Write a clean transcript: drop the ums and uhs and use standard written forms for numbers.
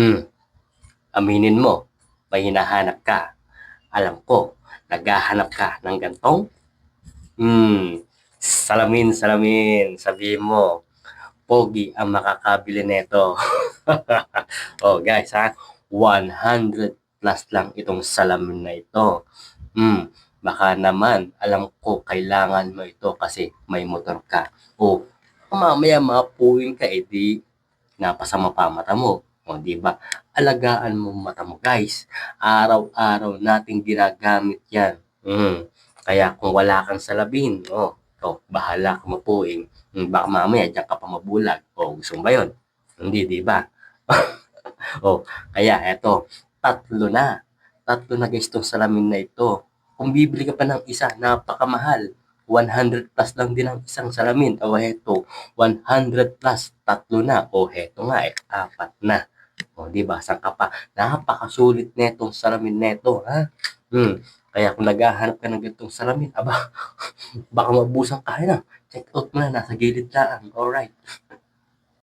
Hmm, aminin mo, may hinahanap ka. Alam ko, naghahanap ka ng gantong? Salamin, salamin. Sabihin mo, pogi ang makakabili nito. Oh, guys, ha? 100 plus lang itong salamin na ito. Baka naman, alam ko kailangan mo ito kasi may motor ka. O, mamaya mapuwing ka, edi napasama pa mata mo. O, di ba? Alagaan mo mata mo, guys. Araw-araw nating ginagamit yan. Kaya kung wala kang salamin, bahala ka mapuing. Baka mamaya diyan ka pa mabulag. O, gusto mo ba yun? Hindi, di ba? Kaya eto, tatlo na. Tatlo na guys itong salamin na ito. Kung bibili ka pa ng isa, napakamahal. 100 plus lang din ang isang salamin. O heto, 100 plus, tatlo na. O heto nga, apat na. O di ba, saan ka pa? Napakasulit netong salamin neto, ha? Kaya kung naghahanap ka ng ganitong salamin, aba, baka mabusan ka na. Check out mo na, nasa gilid lang. Alright.